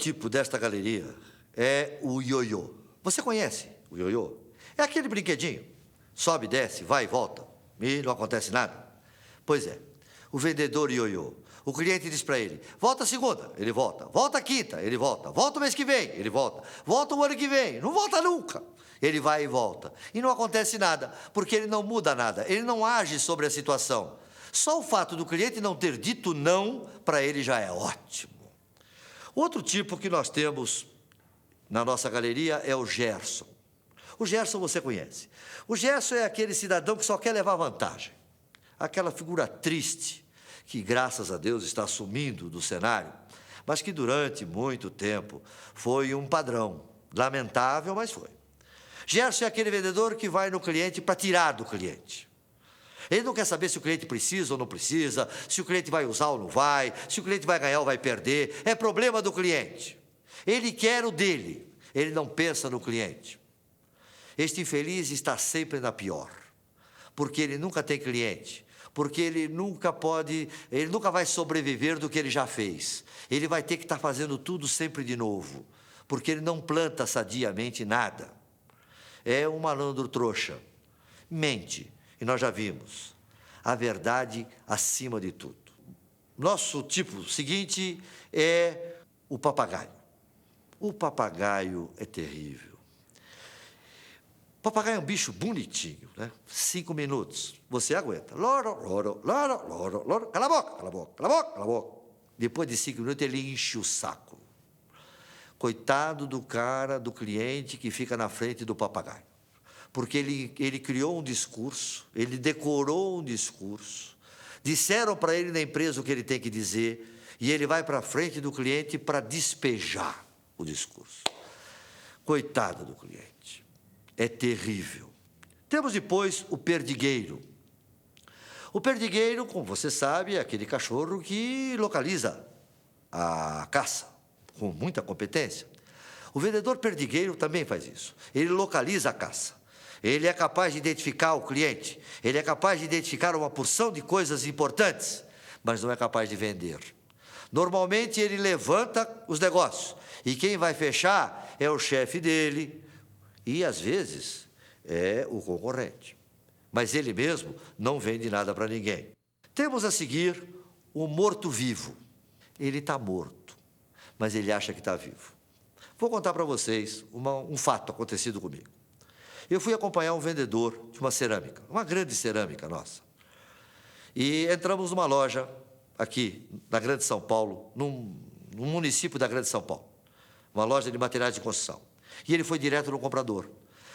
tipo desta galeria é o ioiô. Você conhece o ioiô? É aquele brinquedinho. Sobe, desce, vai e volta. E não acontece nada. Pois é. O vendedor ioiô. O cliente diz para ele, volta segunda, ele volta. Volta quinta, ele volta. Volta o mês que vem, ele volta. Volta o ano que vem, não volta nunca. Ele vai e volta. E não acontece nada, porque ele não muda nada. Ele não age sobre a situação. Só o fato do cliente não ter dito não, para ele já é ótimo. Outro tipo que nós temos na nossa galeria é o Gerson. O Gerson você conhece. O Gerson é aquele cidadão que só quer levar vantagem. Aquela figura triste, que graças a Deus está sumindo do cenário, mas que durante muito tempo foi um padrão. Lamentável, mas foi. Gerson é aquele vendedor que vai no cliente para tirar do cliente. Ele não quer saber se o cliente precisa ou não precisa, se o cliente vai usar ou não vai, se o cliente vai ganhar ou vai perder. É problema do cliente. Ele quer o dele, ele não pensa no cliente. Este infeliz está sempre na pior, porque ele nunca tem cliente, porque ele nunca vai sobreviver do que ele já fez. Ele vai ter que estar fazendo tudo sempre de novo, porque ele não planta sadiamente nada. É um malandro trouxa, mente, e nós já vimos, a verdade acima de tudo. Nosso tipo seguinte é o papagaio. O papagaio é terrível. O papagaio é um bicho bonitinho, né? 5 minutos, você aguenta. Loro, loro, loro, loro, loro. Cala a boca, cala a boca, cala a boca, cala a boca. Depois de 5 minutos, ele enche o saco. Coitado do cara, do cliente que fica na frente do papagaio. Porque ele criou um discurso, ele decorou um discurso. Disseram para ele na empresa o que ele tem que dizer, e ele vai para a frente do cliente para despejar o discurso. Coitado do cliente. É terrível. Temos depois o perdigueiro. O perdigueiro, como você sabe, é aquele cachorro que localiza a caça com muita competência. O vendedor perdigueiro também faz isso. Ele localiza a caça. Ele é capaz de identificar o cliente. Ele é capaz de identificar uma porção de coisas importantes, mas não é capaz de vender. Normalmente ele levanta os negócios e quem vai fechar é o chefe dele e, às vezes, é o concorrente. Mas ele mesmo não vende nada para ninguém. Temos a seguir o morto-vivo. Ele está morto, mas ele acha que está vivo. Vou contar para vocês um fato acontecido comigo. Eu fui acompanhar um vendedor de uma cerâmica, uma grande cerâmica nossa. E entramos numa loja aqui, na Grande São Paulo, num município da Grande São Paulo. Uma loja de materiais de construção. E ele foi direto no comprador.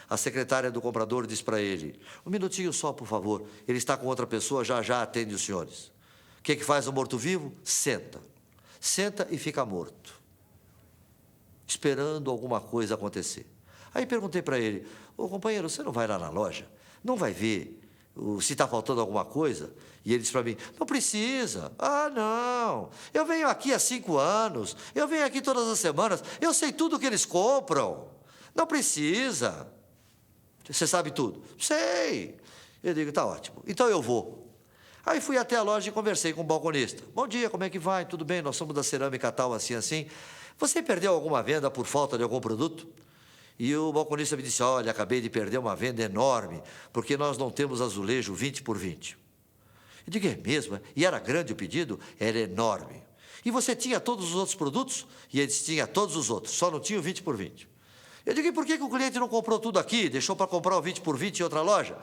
A secretária do comprador disse para ele, um minutinho só, por favor, ele está com outra pessoa, já já atende os senhores. O que faz o morto-vivo? Senta. Senta e fica morto, esperando alguma coisa acontecer. Aí perguntei para ele, ô companheiro, você não vai lá na loja? Não vai ver se está faltando alguma coisa? E ele disse para mim, não precisa. Ah, não, eu venho aqui há 5 anos, eu venho aqui todas as semanas, eu sei tudo o que eles compram. Não precisa. Você sabe tudo? Sei. Eu digo, tá ótimo, então eu vou. Aí fui até a loja e conversei com o balconista. Bom dia, como é que vai? Tudo bem? Nós somos da cerâmica tal, assim, assim. Você perdeu alguma venda por falta de algum produto? E o balconista me disse, olha, acabei de perder uma venda enorme, porque nós não temos azulejo 20 por 20. Eu digo, é mesmo? E era grande o pedido? Era enorme. E você tinha todos os outros produtos? E ele disse, tinha todos os outros, só não tinha o 20 por 20. Eu digo, e por que o cliente não comprou tudo aqui, deixou para comprar o 20 por 20 em outra loja?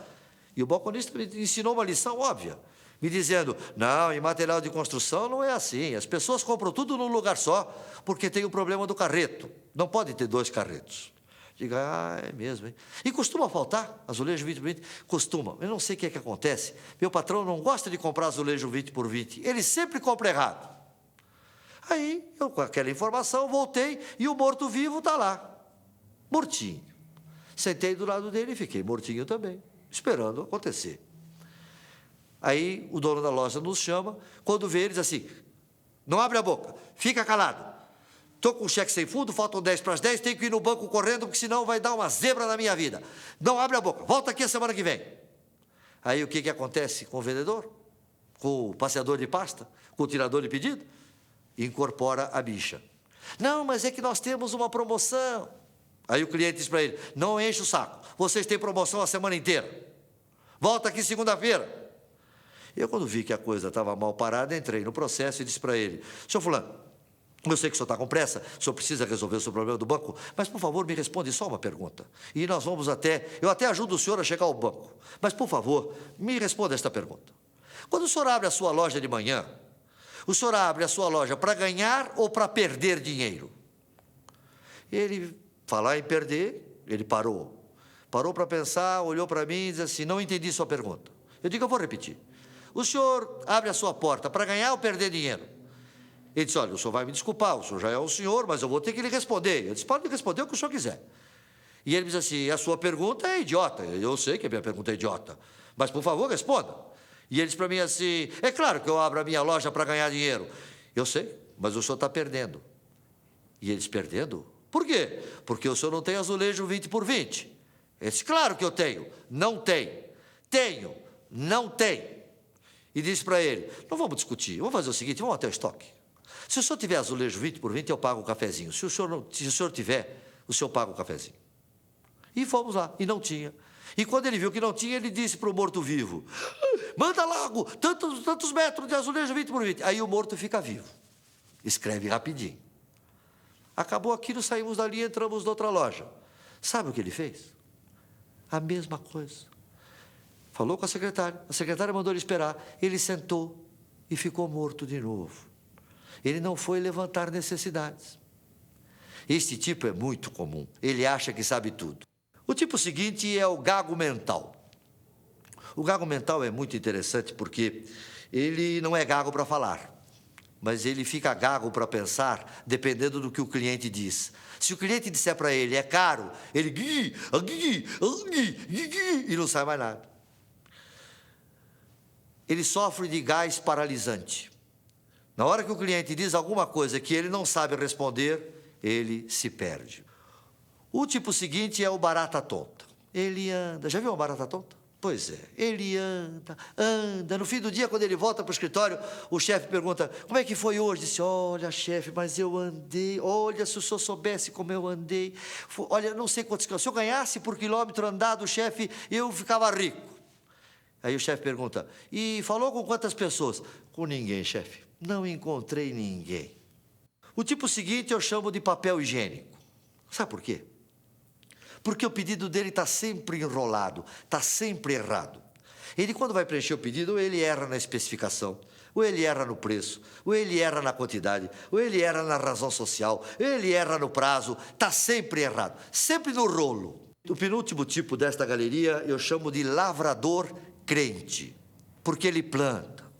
E o balconista me ensinou uma lição óbvia, me dizendo, não, em material de construção não é assim, as pessoas compram tudo num lugar só, porque tem o problema do carreto, não pode ter 2 carretos. Diga, é mesmo, hein? E costuma faltar azulejo 20 por 20? Costuma, eu não sei o que é que acontece, meu patrão não gosta de comprar azulejo 20 por 20, ele sempre compra errado. Aí, eu com aquela informação, voltei e o morto-vivo está lá, mortinho. Sentei do lado dele e fiquei mortinho também, esperando acontecer. Aí o dono da loja nos chama, quando vê ele diz assim, não abre a boca, fica calado. Estou com um cheque sem fundo, faltam 10 para as 10, tenho que ir no banco correndo, porque senão vai dar uma zebra na minha vida. Não abre a boca, volta aqui a semana que vem. Aí o que acontece com o vendedor? Com o passeador de pasta? Com o tirador de pedido? Incorpora a bicha. Não, mas é que nós temos uma promoção. Aí o cliente diz para ele, não enche o saco, vocês têm promoção a semana inteira. Volta aqui segunda-feira. Eu, quando vi que a coisa estava mal parada, entrei no processo e disse para ele, senhor fulano, eu sei que o senhor está com pressa, o senhor precisa resolver o seu problema do banco, mas, por favor, me responde só uma pergunta. E nós vamos eu até ajudo o senhor a chegar ao banco, mas, por favor, me responda esta pergunta. Quando o senhor abre a sua loja de manhã, o senhor abre a sua loja para ganhar ou para perder dinheiro? Ele, falar em perder, ele parou. Parou para pensar, olhou para mim e disse assim, não entendi sua pergunta. Eu digo, eu vou repetir. O senhor abre a sua porta para ganhar ou perder dinheiro? Ele disse, olha, o senhor vai me desculpar, o senhor já é um senhor, mas eu vou ter que lhe responder. Eu disse, pode me responder o que o senhor quiser. E ele disse assim, a sua pergunta é idiota. Eu sei que a minha pergunta é idiota, mas, por favor, responda. E ele disse para mim assim, é claro que eu abro a minha loja para ganhar dinheiro. Eu sei, mas o senhor está perdendo. E ele disse, perdendo? Por quê? Porque o senhor não tem azulejo 20 por 20. Ele disse, claro que eu tenho. Não tem. Tenho. Não tem. E disse para ele, não vamos discutir, vamos fazer o seguinte, vamos até o estoque. Se o senhor tiver azulejo 20 por 20, eu pago o cafezinho. Se o senhor tiver, o senhor paga o cafezinho. E fomos lá, e não tinha. E quando ele viu que não tinha, ele disse para o morto-vivo, manda logo, tantos metros de azulejo 20 por 20. Aí o morto fica vivo. Escreve rapidinho. Acabou aquilo, saímos dali e entramos noutra loja. Sabe o que ele fez? A mesma coisa. Falou com a secretária mandou ele esperar. Ele sentou e ficou morto de novo. Ele não foi levantar necessidades. Este tipo é muito comum. Ele acha que sabe tudo. O tipo seguinte é o gago mental. O gago mental é muito interessante porque ele não é gago para falar, mas ele fica gago para pensar dependendo do que o cliente diz. Se o cliente disser para ele, é caro, ele e não sai mais nada. Ele sofre de gás paralisante. Na hora que o cliente diz alguma coisa que ele não sabe responder, ele se perde. O tipo seguinte é o barata tonta. Ele anda. Já viu uma barata tonta? Pois é. Ele anda. No fim do dia, quando ele volta para o escritório, o chefe pergunta, como é que foi hoje? Disse, olha, chefe, mas eu andei. Olha, se o senhor soubesse como eu andei. Olha, não sei quantos quilômetros. Se eu ganhasse por quilômetro andado, chefe, eu ficava rico. Aí o chefe pergunta, e falou com quantas pessoas? Com ninguém, chefe. Não encontrei ninguém. O tipo seguinte eu chamo de papel higiênico. Sabe por quê? Porque o pedido dele está sempre enrolado, está sempre errado. Ele, quando vai preencher o pedido, ou ele erra na especificação, ou ele erra no preço, ou ele erra na quantidade, ou ele erra na razão social, ou ele erra no prazo, está sempre errado, sempre no rolo. O penúltimo tipo desta galeria eu chamo de lavrador crente, porque ele planta,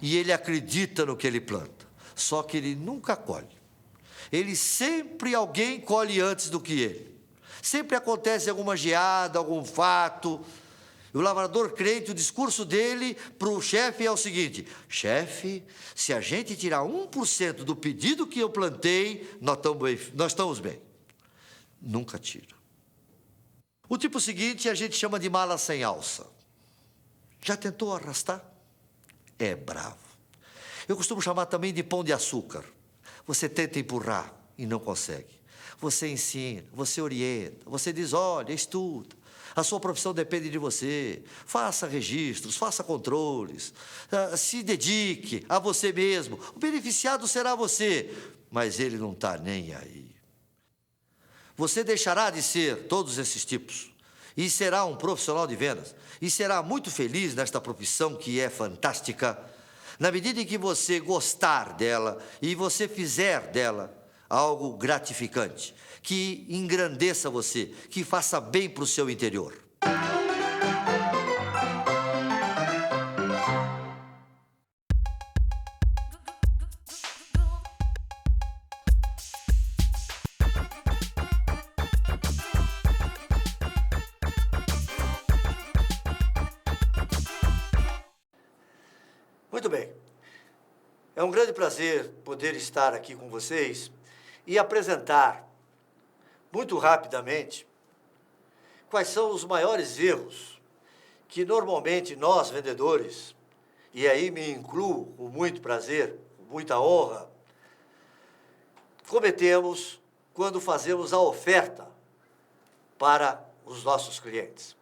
e ele acredita no que ele planta, só que ele nunca colhe. Ele sempre, alguém colhe antes do que ele. Sempre acontece alguma geada, algum fato. O lavrador crente, o discurso dele para o chefe é o seguinte, chefe, se a gente tirar 1% do pedido que eu plantei, nós estamos bem. Nunca tira. O tipo seguinte a gente chama de mala sem alça. Já tentou arrastar? É bravo. Eu costumo chamar também de pão de açúcar. Você tenta empurrar e não consegue. Você ensina, você orienta, você diz, olha, estuda. A sua profissão depende de você. Faça registros, faça controles. Se dedique a você mesmo. O beneficiado será você, mas ele não está nem aí. Você deixará de ser todos esses tipos e será um profissional de vendas e será muito feliz nesta profissão que é fantástica, na medida em que você gostar dela e você fizer dela algo gratificante, que engrandeça você, que faça bem para o seu interior. Muito bem. É um grande prazer poder estar aqui com vocês e apresentar, muito rapidamente, quais são os maiores erros que normalmente nós, vendedores, e aí me incluo com muito prazer, com muita honra, cometemos quando fazemos a oferta para os nossos clientes.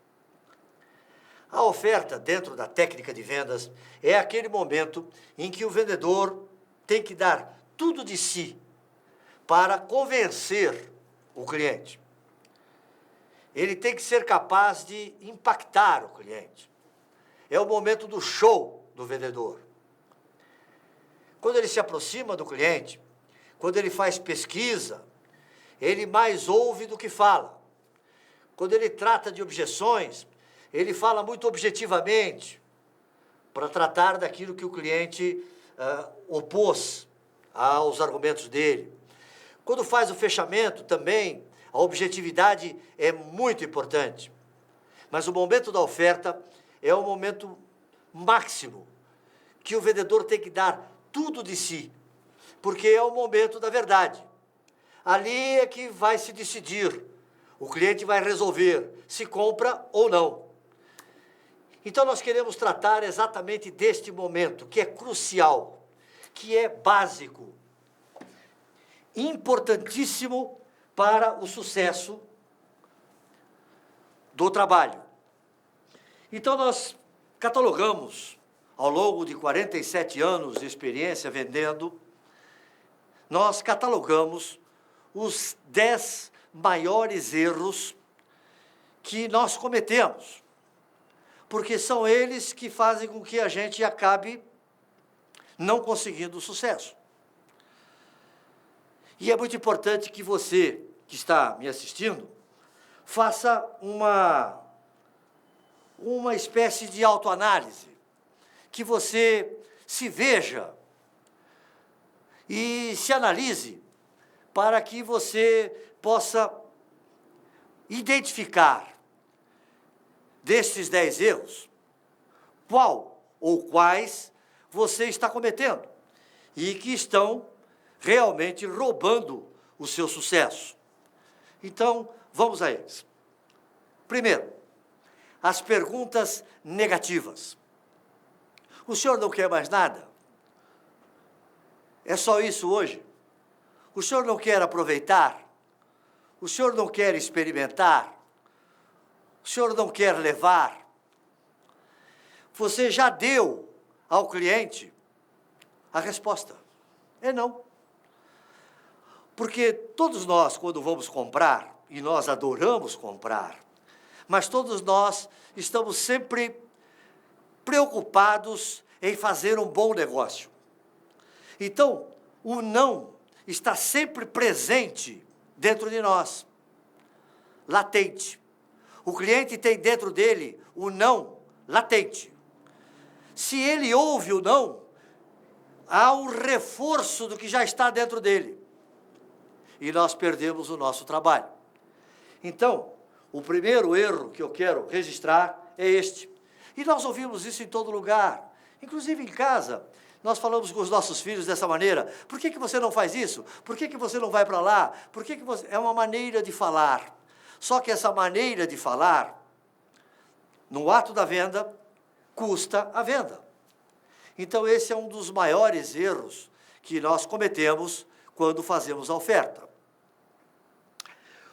A oferta, dentro da técnica de vendas, é aquele momento em que o vendedor tem que dar tudo de si para convencer o cliente. Ele tem que ser capaz de impactar o cliente. É o momento do show do vendedor. Quando ele se aproxima do cliente, quando ele faz pesquisa, ele mais ouve do que fala. Quando ele trata de objeções, ele fala muito objetivamente para tratar daquilo que o cliente opôs aos argumentos dele. Quando faz o fechamento também, a objetividade é muito importante. Mas o momento da oferta é o momento máximo que o vendedor tem que dar tudo de si, porque é o momento da verdade. Ali é que vai se decidir, o cliente vai resolver se compra ou não. Então nós queremos tratar exatamente deste momento, que é crucial, que é básico, importantíssimo para o sucesso do trabalho. Então nós catalogamos, ao longo de 47 anos de experiência vendendo, nós catalogamos os 10 maiores erros que nós cometemos, porque são eles que fazem com que a gente acabe não conseguindo sucesso. E é muito importante que você, que está me assistindo, faça uma espécie de autoanálise, que você se veja e se analise para que você possa identificar destes 10 erros, qual ou quais você está cometendo e que estão realmente roubando o seu sucesso. Então, vamos a eles. Primeiro, as perguntas negativas. O senhor não quer mais nada? É só isso hoje? O senhor não quer aproveitar? O senhor não quer experimentar? O senhor não quer levar? Você já deu ao cliente a resposta. É não. Porque todos nós, quando vamos comprar, e nós adoramos comprar, mas todos nós estamos sempre preocupados em fazer um bom negócio. Então, o não está sempre presente dentro de nós, latente. O cliente tem dentro dele o não latente. Se ele ouve o não, há um reforço do que já está dentro dele. E nós perdemos o nosso trabalho. Então, o primeiro erro que eu quero registrar é este. E nós ouvimos isso em todo lugar, inclusive em casa. Nós falamos com os nossos filhos dessa maneira. Por que você não faz isso? Por que você não vai para lá? Por que você... É uma maneira de falar. Só que essa maneira de falar, no ato da venda, custa a venda. Então, esse é um dos maiores erros que nós cometemos quando fazemos a oferta.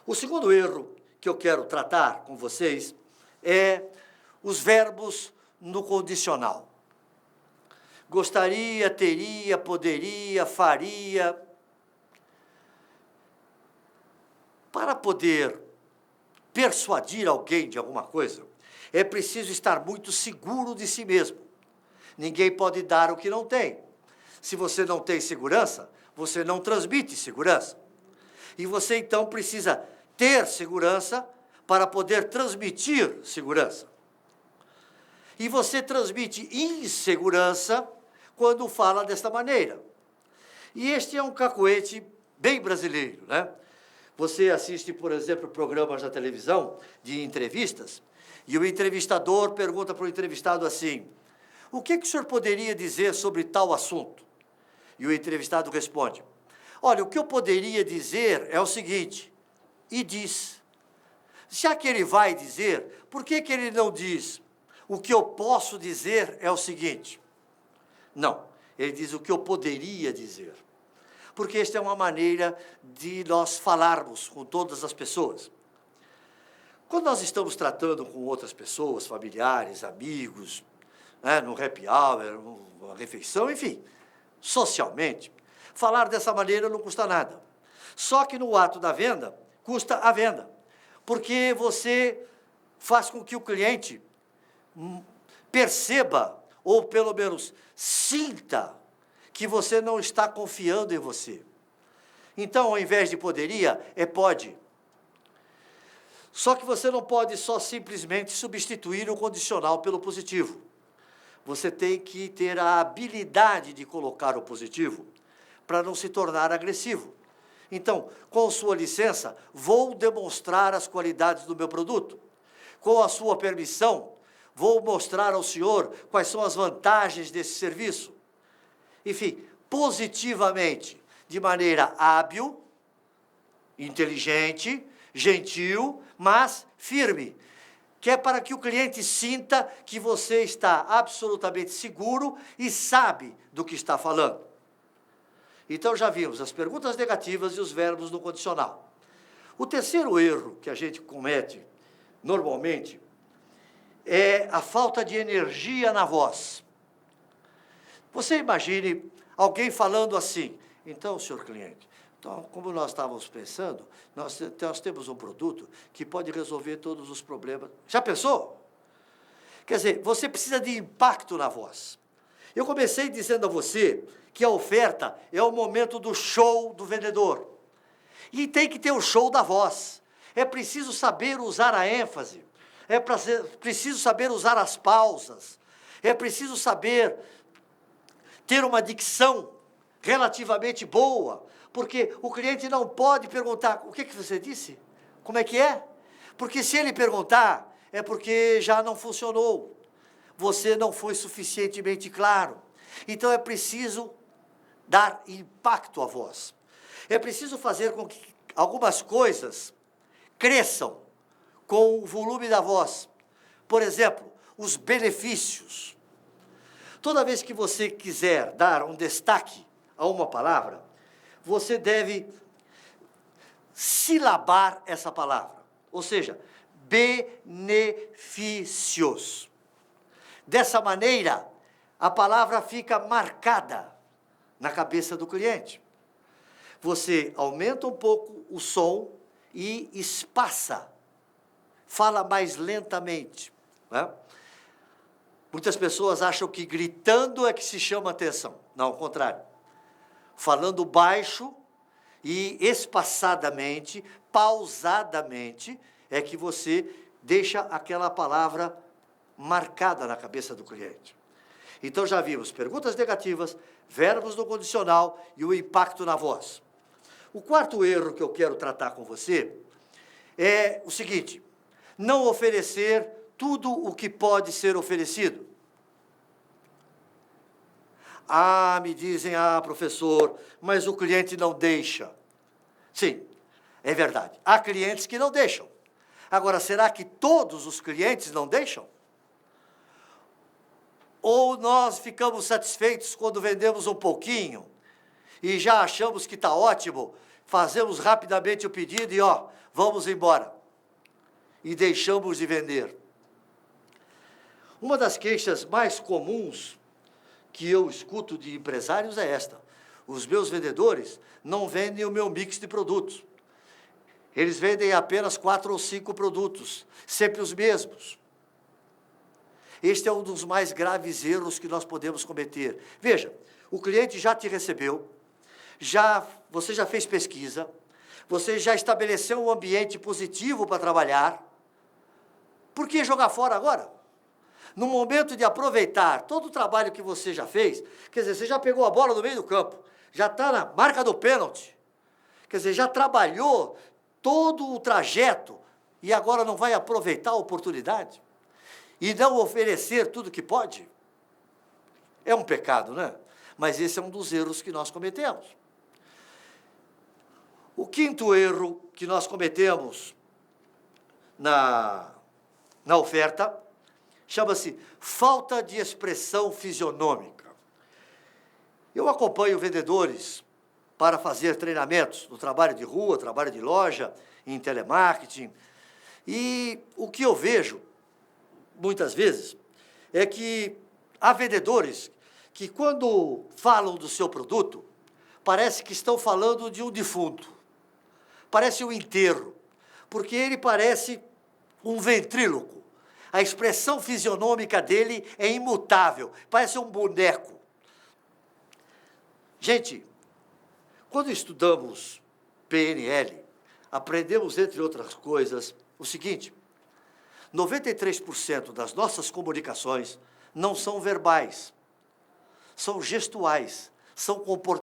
O segundo erro que eu quero tratar com vocês é os verbos no condicional. Gostaria, teria, poderia, faria. Para poder persuadir alguém de alguma coisa, é preciso estar muito seguro de si mesmo. Ninguém pode dar o que não tem. Se você não tem segurança, você não transmite segurança. E você, então, precisa ter segurança para poder transmitir segurança. E você transmite insegurança quando fala desta maneira. E este é um cacoete bem brasileiro, né? Você assiste, por exemplo, programas na televisão de entrevistas, e o entrevistador pergunta para o entrevistado assim: o que o senhor poderia dizer sobre tal assunto? E o entrevistado responde: olha, o que eu poderia dizer é o seguinte, e diz. Já que ele vai dizer, por que ele não diz? O que eu posso dizer é o seguinte. Não, ele diz o que eu poderia dizer. porque esta é uma maneira de nós falarmos com todas as pessoas. Quando nós estamos tratando com outras pessoas, familiares, amigos, né, no happy hour, numa refeição, enfim, socialmente, falar dessa maneira não custa nada. Só que no ato da venda, custa a venda, porque você faz com que o cliente perceba, ou pelo menos sinta, que você não está confiando em você. Então, ao invés de poderia, é pode. Só que você não pode só simplesmente substituir o condicional pelo positivo. Você tem que ter a habilidade de colocar o positivo para não se tornar agressivo. Então, com sua licença, vou demonstrar as qualidades do meu produto. Com a sua permissão, vou mostrar ao senhor quais são as vantagens desse serviço. Enfim, positivamente, de maneira hábil, inteligente, gentil, mas firme, que é para que o cliente sinta que você está absolutamente seguro e sabe do que está falando. Então, já vimos as perguntas negativas e os verbos no condicional. O terceiro erro que a gente comete, normalmente, é a falta de energia na voz. Você imagine alguém falando assim: então, senhor cliente, então, como nós estávamos pensando, nós temos um produto que pode resolver todos os problemas. Já pensou? Quer dizer, você precisa de impacto na voz. Eu comecei dizendo a você que a oferta é o momento do show do vendedor. E tem que ter o show da voz. É preciso saber usar a ênfase. É preciso saber usar as pausas. É preciso saber ter uma dicção relativamente boa, porque o cliente não pode perguntar: o que você disse? Como é que é? Porque se ele perguntar, é porque já não funcionou. Você não foi suficientemente claro. Então é preciso dar impacto à voz. É preciso fazer com que algumas coisas cresçam com o volume da voz. Por exemplo, os benefícios. Toda vez que você quiser dar um destaque a uma palavra, você deve silabar essa palavra, ou seja, benefícios. Dessa maneira, a palavra fica marcada na cabeça do cliente. Você aumenta um pouco o som e espaça, fala mais lentamente, né? Muitas pessoas acham que gritando é que se chama atenção. Não, ao contrário. Falando baixo e espaçadamente, pausadamente, é que você deixa aquela palavra marcada na cabeça do cliente. Então, já vimos perguntas negativas, verbos no condicional e o impacto na voz. O quarto erro que eu quero tratar com você é o seguinte: não oferecer tudo o que pode ser oferecido. Ah, me dizem: ah, professor, mas o cliente não deixa. Sim, é verdade. Há clientes que não deixam. Agora, será que todos os clientes não deixam? Ou nós ficamos satisfeitos quando vendemos um pouquinho e já achamos que está ótimo, fazemos rapidamente o pedido e, vamos embora. E deixamos de vender. Uma das queixas mais comuns que eu escuto de empresários é esta: os meus vendedores não vendem o meu mix de produtos. Eles vendem apenas 4 ou 5 produtos, sempre os mesmos. Este é um dos mais graves erros que nós podemos cometer. Veja, o cliente já te recebeu, você já fez pesquisa, você já estabeleceu um ambiente positivo para trabalhar. Por que jogar fora agora? No momento de aproveitar todo o trabalho que você já fez, quer dizer, você já pegou a bola no meio do campo, já está na marca do pênalti, quer dizer, já trabalhou todo o trajeto e agora não vai aproveitar a oportunidade e não oferecer tudo que pode? É um pecado, né? Mas esse é um dos erros que nós cometemos. O quinto erro que nós cometemos na oferta chama-se falta de expressão fisionômica. Eu acompanho vendedores para fazer treinamentos no trabalho de rua, trabalho de loja, em telemarketing. E o que eu vejo, muitas vezes, é que há vendedores que, quando falam do seu produto, parece que estão falando de um defunto. Parece um enterro, porque ele parece um ventríloco. A expressão fisionômica dele é imutável, parece um boneco. Gente, quando estudamos PNL, aprendemos, entre outras coisas, o seguinte: 93% das nossas comunicações não são verbais, são gestuais, são comportamentais.